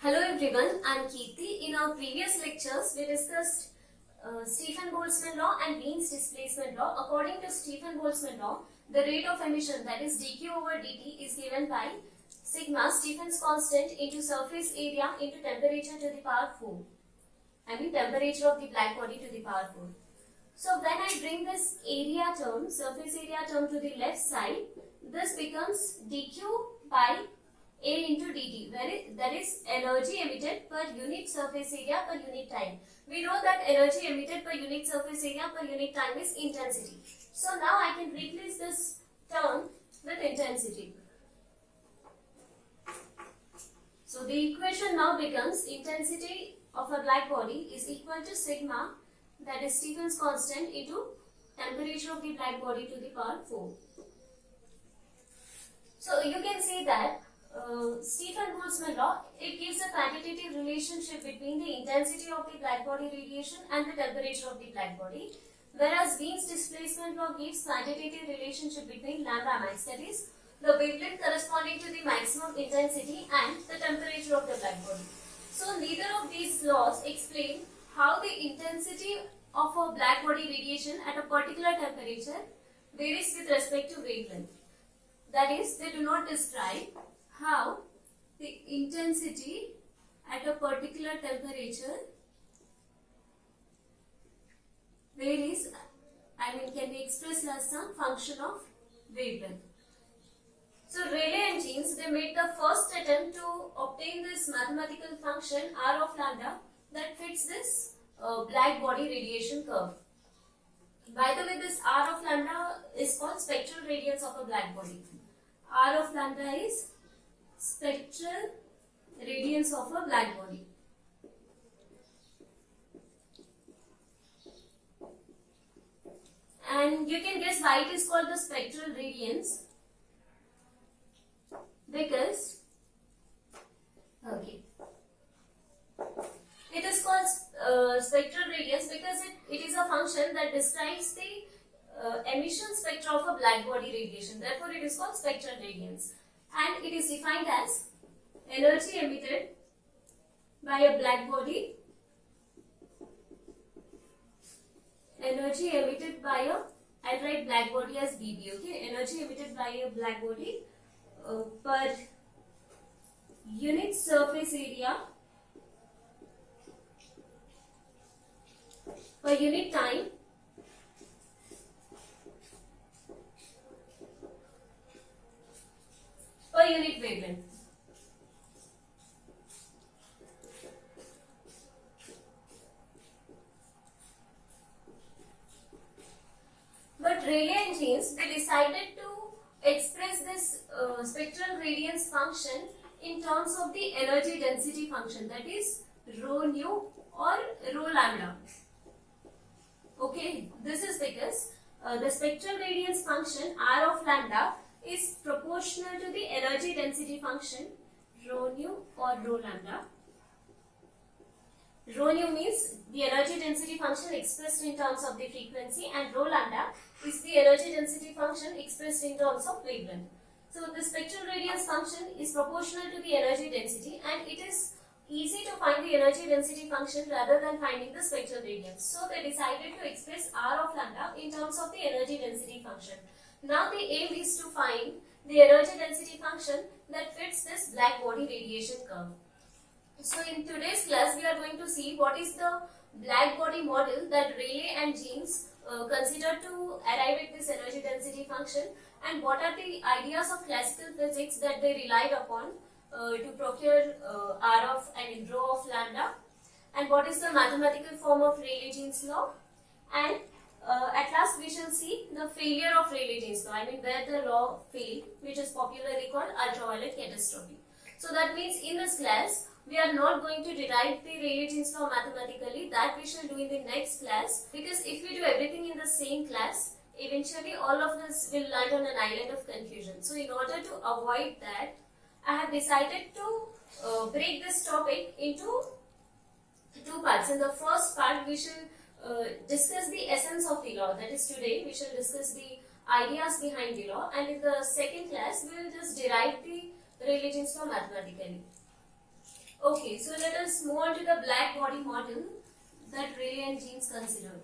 Hello everyone, I am Kirti. In our previous lectures, we discussed Stephen Boltzmann law and Wien's displacement law. According to Stephen Boltzmann law, the rate of emission, that is dq over dt, is given by sigma, Stephen's constant, into surface area into temperature to the power 4. I mean temperature of the black body to the power 4. So when I bring this area term, surface area term, to the left side, this becomes dq by A into dt, where that is energy emitted per unit surface area per unit time. We know that energy emitted per unit surface area per unit time is intensity. So now I can replace this term with intensity. So the equation now becomes intensity of a black body is equal to sigma, that is Stephen's constant, into temperature of the black body to the power 4. So you can see that Stephen Boltzmann law, it gives a quantitative relationship between the intensity of the black body radiation and the temperature of the black body, whereas Wien's displacement law gives quantitative relationship between lambda max, that is the wavelength corresponding to the maximum intensity, and the temperature of the black body. So neither of these laws explain how the intensity of a black body radiation at a particular temperature varies with respect to wavelength. That is, they do not describe how the intensity at a particular temperature varies, can be expressed as some function of wavelength. So Rayleigh and Jeans, they made the first attempt to obtain this mathematical function R of lambda that fits this black body radiation curve. By the way, this R of lambda is called spectral radiance of a black body. R of lambda is spectral radiance of a black body. And you can guess why it is called the spectral radiance, because it is called spectral radiance because it is a function that describes the emission spectra of a black body radiation. Therefore, it is called spectral radiance. And it is defined as energy emitted by a black body, energy emitted by a, I'll write black body as BB, okay, energy emitted by a black body per unit surface area per unit time per unit wavelength. But Rayleigh and Jeans, they decided to express this spectral radiance function in terms of the energy density function, that is rho nu or rho lambda. Okay, this is because the spectral radiance function R of lambda is proportional to the energy density function rho nu or rho lambda. Rho nu means the energy density function expressed in terms of the frequency, and rho lambda is the energy density function expressed in terms of wavelength. So the spectral radiance function is proportional to the energy density, and it is easy to find the energy density function rather than finding the spectral radiance. So they decided to express R of lambda in terms of the energy density function. Now the aim is to find the energy density function that fits this black body radiation curve. So in today's class, we are going to see what is the black body model that Rayleigh and Jeans considered to arrive at this energy density function, and what are the ideas of classical physics that they relied upon to procure rho of lambda, and what is the mathematical form of Rayleigh-Jeans law, and at last we shall see the failure of Rayleigh-Jeans law, where the law failed, which is popularly called ultraviolet catastrophe. So that means in this class, we are not going to derive the Rayleigh-Jeans law mathematically. That we shall do in the next class, because if we do everything in the same class, eventually all of this will land on an island of confusion. So in order to avoid that, I have decided to break this topic into two parts. In the first part, we shall discuss the essence of the law, that is today we shall discuss the ideas behind the law, and in the second class we will just derive the Rayleigh-Jeans law mathematically. Okay, so let us move on to the black body model that Rayleigh and Jeans considered.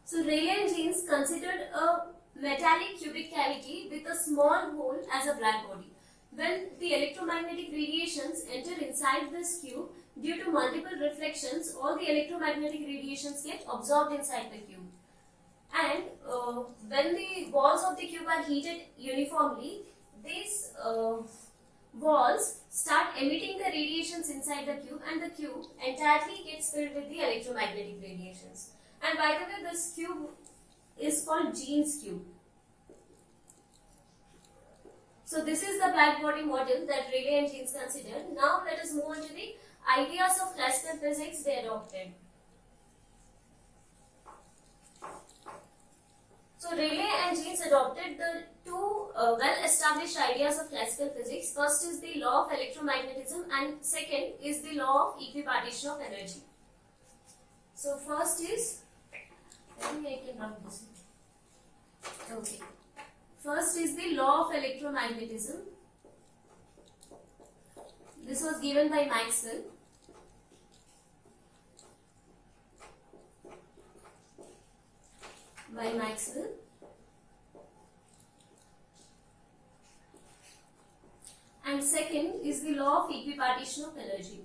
So Rayleigh and Jeans considered a metallic cubic cavity with a small hole as a black body. When the electromagnetic radiations enter inside this cube, due to multiple reflections, all the electromagnetic radiations get absorbed inside the cube. And when the walls of the cube are heated uniformly, these walls start emitting the radiations inside the cube, and the cube entirely gets filled with the electromagnetic radiations. And by the way, this cube is called Jeans cube. So this is the black body model that Rayleigh and Jeans considered. Now let us move on to the ideas of classical physics they adopted. So Rayleigh and Jeans adopted the two well-established ideas of classical physics. First is the law of electromagnetism, and second is the law of equipartition of energy. So first is, I think I can run this one. Okay. First is the law of electromagnetism. This was given by Maxwell. And second is the law of equipartition of energy.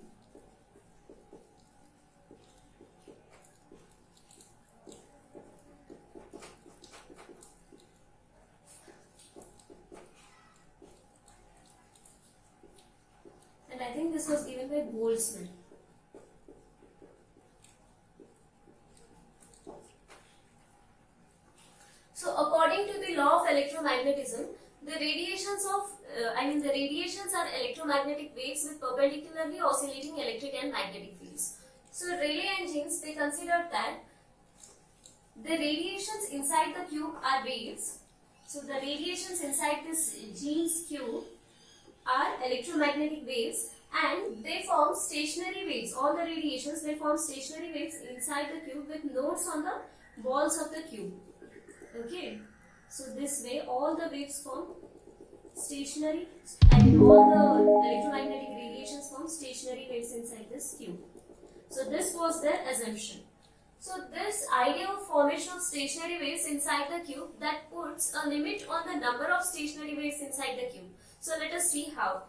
And I think this was given by Boltzmann. So according to the law of electromagnetism, the radiations are electromagnetic waves with perpendicularly oscillating electric and magnetic fields. So Rayleigh and Jeans, they considered that the radiations inside the cube are waves. So the radiations inside this Jeans cube are electromagnetic waves, and they form stationary waves. All the radiations, they form stationary waves inside the cube with nodes on the walls of the cube. Okay, so this way all the waves form stationary, and all the electromagnetic radiations form stationary waves inside this cube. So this was their assumption. So this idea of formation of stationary waves inside the cube, that puts a limit on the number of stationary waves inside the cube. So let us see how.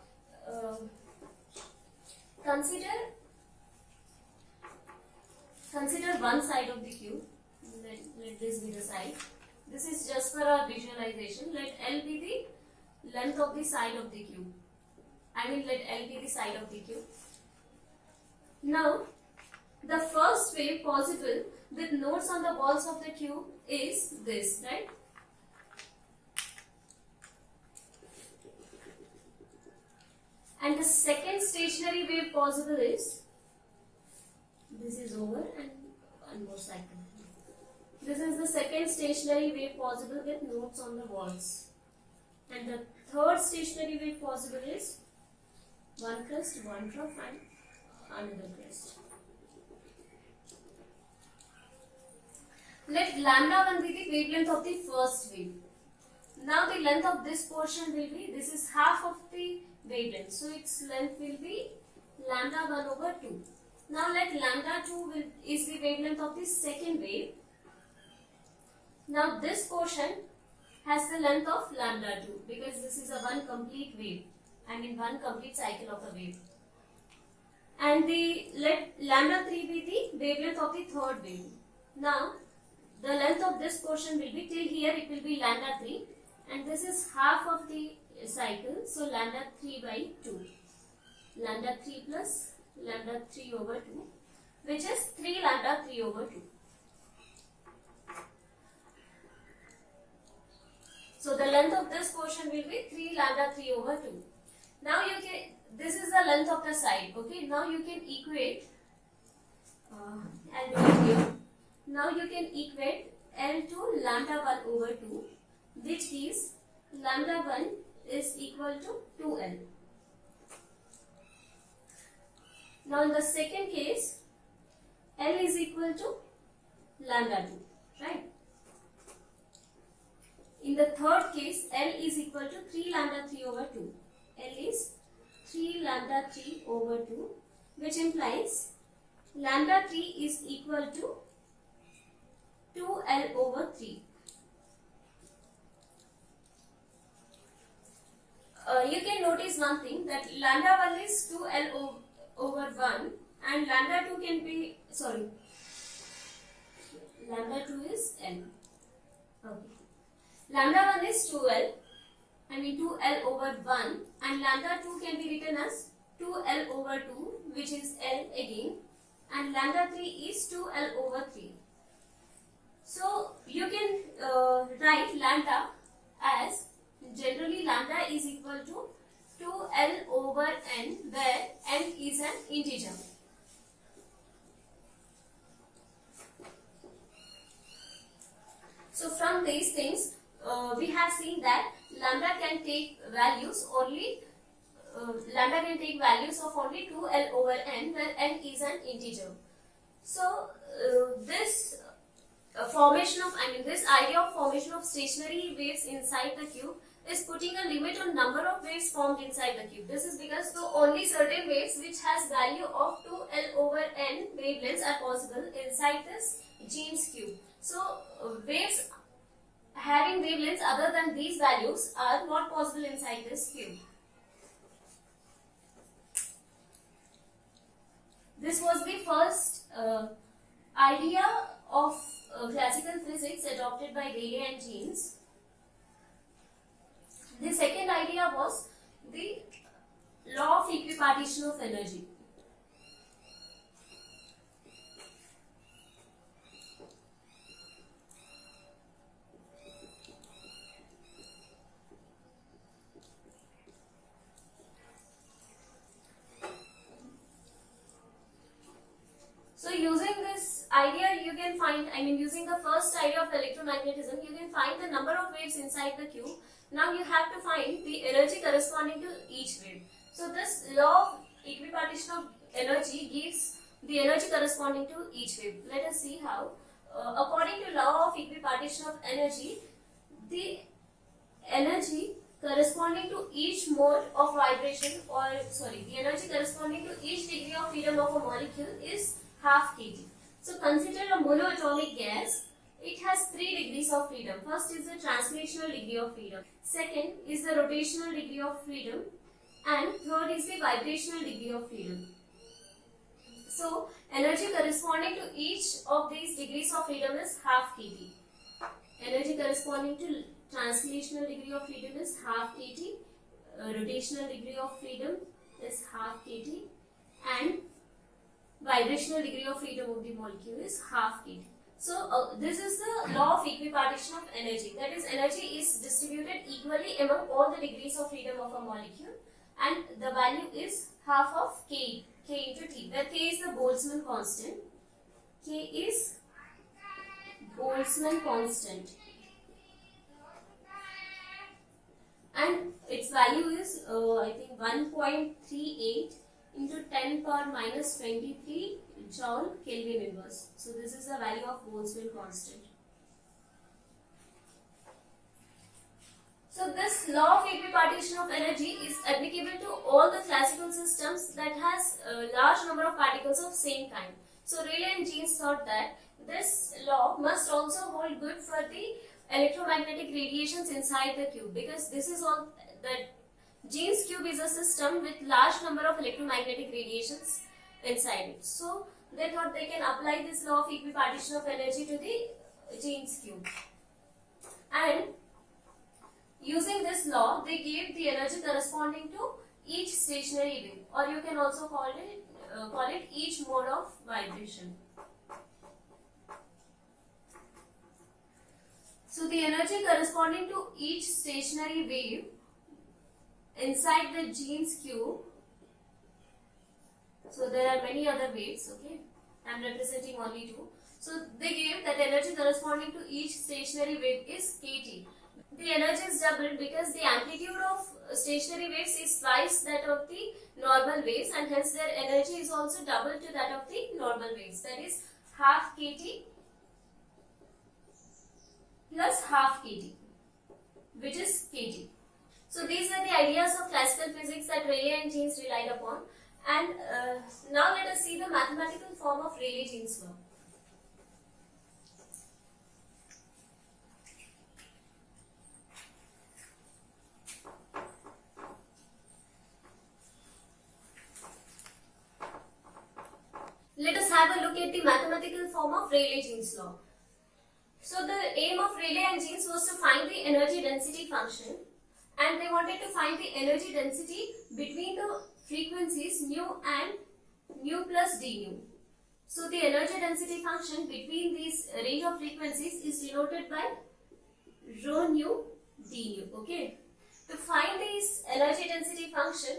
Consider one side of the cube. Let this be the side. This is just for our visualization. Let L be the length of the side of the cube. Let L be the side of the cube. Now, the first wave possible with nodes on the walls of the cube is this, right? And the second stationary wave possible is, this is over, and one more cycle. This is the second stationary wave possible with nodes on the walls. And the third stationary wave possible is one crest, one trough, and another crest. Let lambda 1 be the wavelength of the first wave. Now the length of this portion will be, this is half of the wavelength. So its length will be lambda 1 over 2. Now let lambda 2 is the wavelength of the second wave. Now this portion has the length of lambda 2 because this is a one complete wave. One complete cycle of a wave. And let lambda 3 be the wavelength of the third wave. Now the length of this portion will be, till here it will be lambda 3, and this is half of the cycle, so lambda 3 by 2. Lambda 3 plus lambda 3 over 2, which is 3 lambda 3 over 2. So the length of this portion will be 3 lambda 3 over 2. Now this is the length of the side, okay? Now you can equate, I'll do it here. Now you can equate L to lambda 1 over 2, which is lambda 1 is equal to 2L. Now in the second case, L is equal to lambda 2, right? In the third case, L is equal to 3 lambda 3 over 2. L is 3 lambda 3 over 2, which implies lambda 3 is equal to 2L over 3. You can notice one thing, that lambda 1 is 2L over 1 and lambda 2 can be, lambda 2 is L. Okay. Lambda 1 is 2L over 1 and lambda 2 can be written as 2L over 2, which is L again, and lambda 3 is 2L over 3. So you can write lambda as, generally lambda is equal to 2L over n, where n is an integer. So from these things, we have seen that lambda can take values of only 2L over n, where n is an integer. So this idea of formation of stationary waves inside the cube is putting a limit on number of waves formed inside the cube. This is because only certain waves which has value of 2L over n wavelengths are possible inside this Jeans cube. So waves having wavelengths other than these values are not possible inside this cube. This was the first idea of classical physics adopted by Rayleigh and Jeans. The second idea was the law of equipartition of energy. So using this idea, you can find, using the first idea of electromagnetism, you can find the number of waves inside the cube. Now you have to find the energy corresponding to each wave. So this law of equipartition of energy gives the energy corresponding to each wave. Let us see how. According to law of equipartition of energy, the energy corresponding to each mode of vibration, the energy corresponding to each degree of freedom of a molecule is half kT. So consider a monoatomic gas. It has 3 degrees of freedom. First is the translational degree of freedom. Second is the rotational degree of freedom. And third is the vibrational degree of freedom. So energy corresponding to each of these degrees of freedom is half kT. Energy corresponding to translational degree of freedom is half kT. Rotational degree of freedom is half kT. And vibrational degree of freedom of the molecule is half kT. So this is the law of equipartition of energy. That is, energy is distributed equally among all the degrees of freedom of a molecule, and the value is half of K into T, where K is the Boltzmann constant. K is Boltzmann constant, and its value is 1.38 into 10 power minus 23 Joule Kelvin inverse. So this is the value of Boltzmann constant. So this law of equipartition of energy is applicable to all the classical systems that has a large number of particles of same kind. So Rayleigh and Jeans thought that this law must also hold good for the electromagnetic radiations inside the cube, because this is all that Jeans cube is a system with large number of electromagnetic radiations inside it. So they thought they can apply this law of equipartition of energy to the Jeans cube. And using this law, they gave the energy corresponding to each stationary wave, or you can also call it each mode of vibration. So the energy corresponding to each stationary wave inside the Jeans cube. So there are many other waves, okay? I am representing only 2. So they gave that energy corresponding to each stationary wave is kT. The energy is doubled because the amplitude of stationary waves is twice that of the normal waves, and hence their energy is also double to that of the normal waves. That is half kT plus half kT, which is kT. So these were the ideas of classical physics that Rayleigh and Jeans relied upon. And now let us see the mathematical form of Rayleigh-Jeans law. Let us have a look at the mathematical form of Rayleigh-Jeans law. So the aim of Rayleigh and Jeans was to find the energy density function, and they wanted to find the energy density between the frequencies nu and nu plus d nu. So the energy density function between these range of frequencies is denoted by rho nu d nu. Okay. To find this energy density function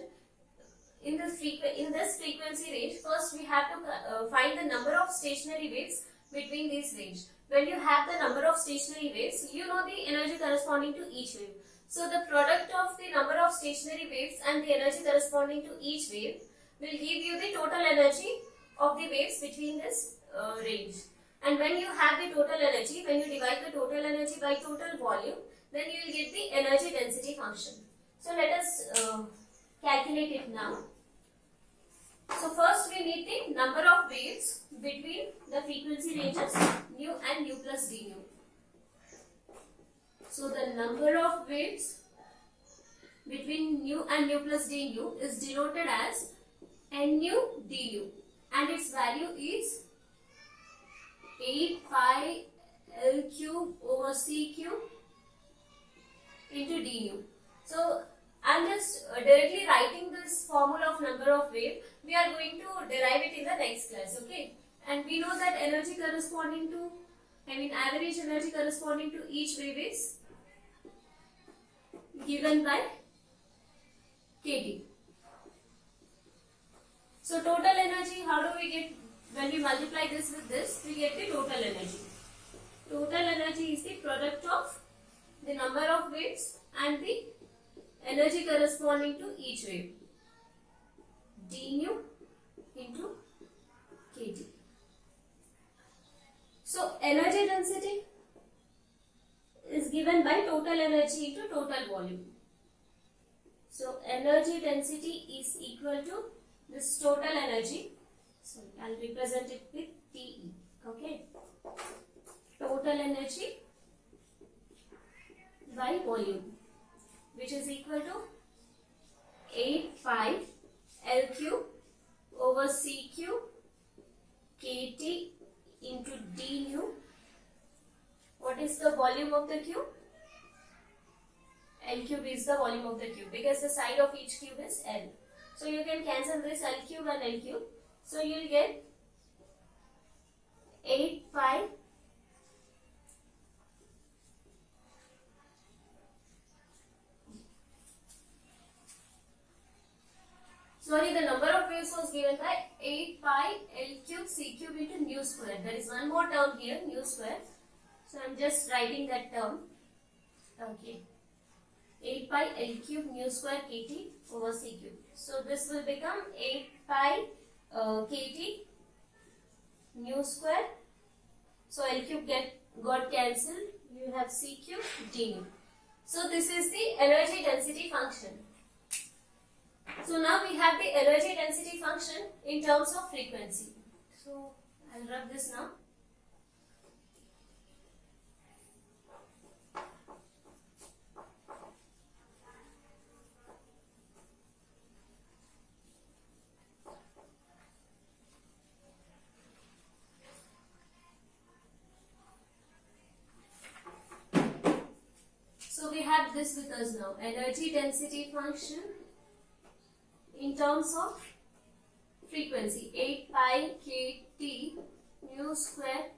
in this frequency range, first we have to find the number of stationary waves between this range. When you have the number of stationary waves, you know the energy corresponding to each wave. So the product of the number of stationary waves and the energy corresponding to each wave will give you the total energy of the waves between this range. And when you have the total energy, when you divide the total energy by total volume, then you will get the energy density function. So let us calculate it now. So first we need the number of waves between the frequency ranges nu and nu plus d nu. So the number of waves between nu and nu plus d nu is denoted as n nu d nu, and its value is 8 pi L cube over C cube into d nu. So I am just directly writing this formula of number of wave. We are going to derive it in the next class, okay? And we know that energy corresponding to, average energy corresponding to each wave is given by kT. So total energy, how do we get, when we multiply this with this, we get the total energy. Total energy is the product of the number of waves and the energy corresponding to each wave, d nu into kT. So energy density is given by total energy into total volume. So energy density is equal to this total energy. So I'll represent it with TE. Okay. Total energy by volume, which is equal to 8 pi L cube over C cube kT into d nu. What is the volume of the cube? L cube is the volume of the cube because the side of each cube is L. So you can cancel this L cube and L cube. So you will get 8 pi the number of waves was given by 8 pi L cube C cube into nu square. There is one more term here, nu square. So I am just writing that term. Okay. 8 pi L cube nu square kT over C cube. So this will become 8 pi kT nu square. So L cube got cancelled. You have C cube d nu. So this is the energy density function. So now we have the energy density function in terms of frequency. So I'll rub this now. So we have this with us now. Energy density function in terms of frequency, 8 pi kT nu square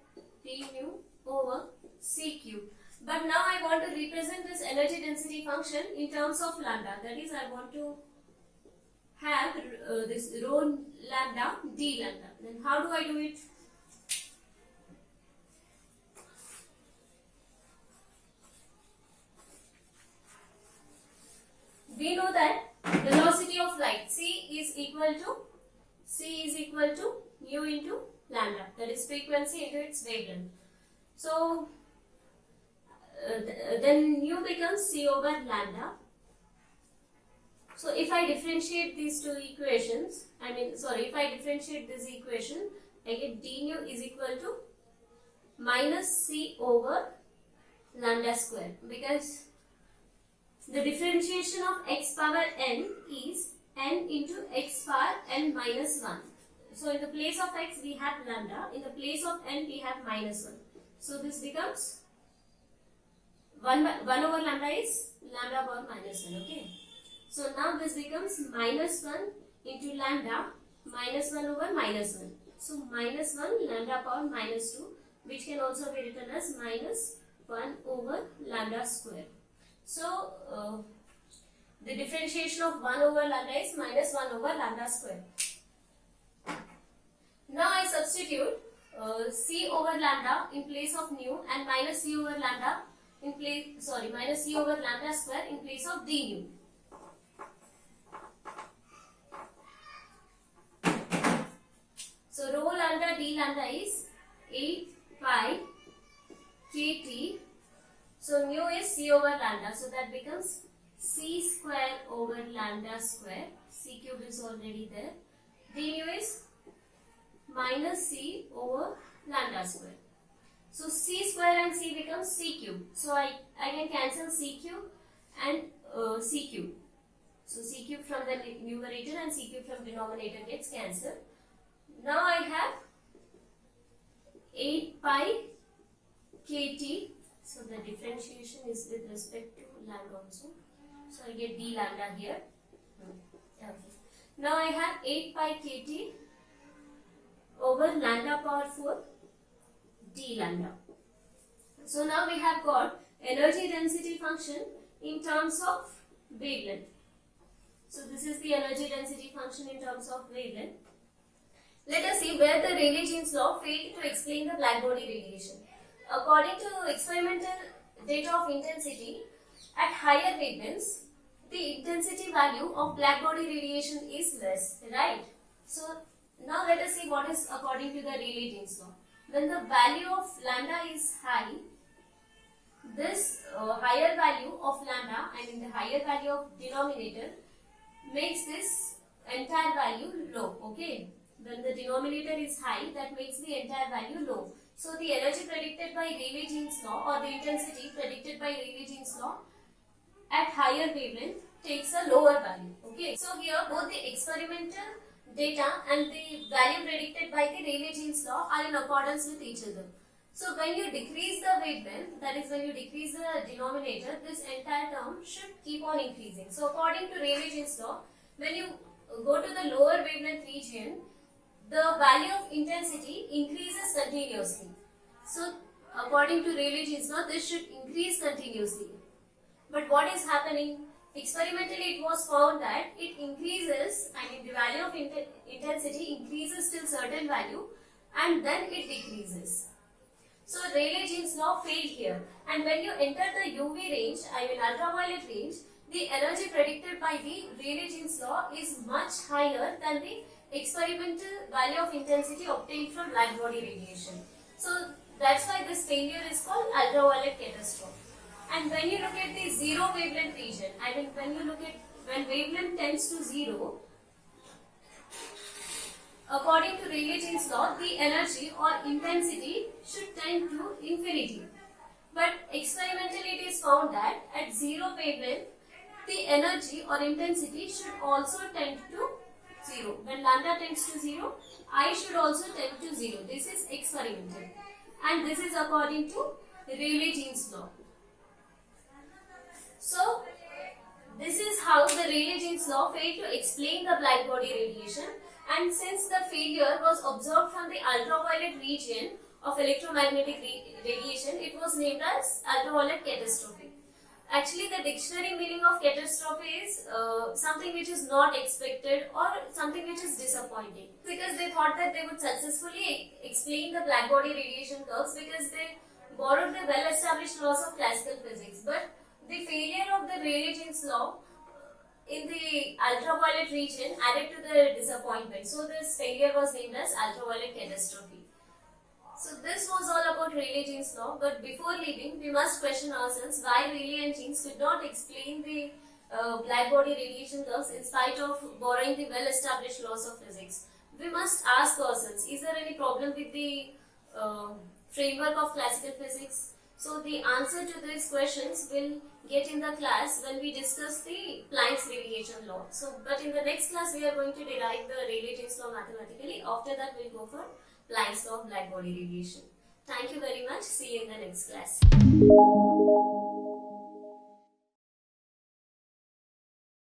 d nu over C cube. But now I want to represent this energy density function in terms of lambda. That is, I want to have this rho lambda d lambda. Then how do I do it? equal to nu into lambda, that is frequency into its wavelength. So then nu becomes c over lambda. So if I differentiate these two equations, if I differentiate this equation, I get d nu is equal to minus c over lambda square, because the differentiation of x power n is n into x power n minus 1. So in the place of x we have lambda, in the place of n we have minus 1. So this becomes 1 over lambda is lambda power minus 1, okay. So now this becomes minus 1 into lambda minus 1 over minus 1. So minus 1 lambda power minus 2, which can also be written as minus 1 over lambda square. So the differentiation of 1 over lambda is minus 1 over lambda square. Now I substitute c over lambda in place of nu and minus c over lambda minus c over lambda square in place of d nu. So rho lambda d lambda is 8 pi kt. So mu is c over lambda, so that becomes c square over lambda square. C cube is already there. D nu is minus c over lambda square. So c square and c becomes c cube. So I can cancel c cube and c cube. So c cube from the numerator and c cube from denominator gets cancelled. Now I have 8 pi kt. So the differentiation is with respect to lambda also. So I get d lambda here. Okay. Now I have 8 pi kt over lambda power 4 d lambda. So now we have got energy density function in terms of wavelength. So this is the energy density function in terms of wavelength. Let us see where the Rayleigh-Jeans law failed to explain the blackbody radiation. According to experimental data of intensity at higher wavelengths, the intensity value of blackbody radiation is less, right? So now let us see what is according to the Rayleigh-Jeans law. When the value of lambda is high, this higher value of lambda, the higher value of denominator, makes this entire value low, okay? When the denominator is high, that makes the entire value low. So the energy predicted by Rayleigh-Jeans law, or the intensity predicted by Rayleigh-Jeans law at higher wavelength takes a lower value, okay? So here both the experimental data and the value predicted by the Rayleigh-Jeans law are in accordance with each other. So when you decrease the wavelength, that is when you decrease the denominator, this entire term should keep on increasing. So according to Rayleigh-Jeans law, when you go to the lower wavelength region, the value of intensity increases continuously. So according to Rayleigh-Jeans law, this should increase continuously. But what is happening? Experimentally it was found that it increases, the value of intensity increases till certain value and then it decreases. So Rayleigh-Jeans law failed here, and when you enter the UV range, ultraviolet range, the energy predicted by the Rayleigh-Jeans law is much higher than the experimental value of intensity obtained from blackbody radiation. So that's why this failure is called ultraviolet catastrophe. And when you look at the zero wavelength region, when wavelength tends to zero, according to Rayleigh-Jeans law, the energy or intensity should tend to infinity. But experimentally it is found that at zero wavelength, the energy or intensity should also tend to 0. When lambda tends to 0, I should also tend to 0. This is experimental. And this is according to Rayleigh-Jeans law. So, this is how the Rayleigh-Jeans law failed to explain the blackbody radiation, and since the failure was observed from the ultraviolet region of electromagnetic radiation, it was named as ultraviolet catastrophe. Actually, the dictionary meaning of catastrophe is something which is not expected or something which is disappointing. Because they thought that they would successfully explain the blackbody radiation curves because they borrowed the well-established laws of classical physics. But the failure of the Rayleigh-Jeans law in the ultraviolet region added to the disappointment. So this failure was named as ultraviolet catastrophe. So this was all about Rayleigh-Jean's law, but before leaving, we must question ourselves why Rayleigh and Jeans could not explain the black body radiation curves in spite of borrowing the well-established laws of physics. We must ask ourselves, is there any problem with the framework of classical physics? So the answer to these questions will get in the class when we discuss the Planck's radiation law. So, but in the next class, we are going to derive the Rayleigh-Jeans law mathematically. After that, we'll go for Planck's law of black body radiation. Thank you very much. See you in the next class.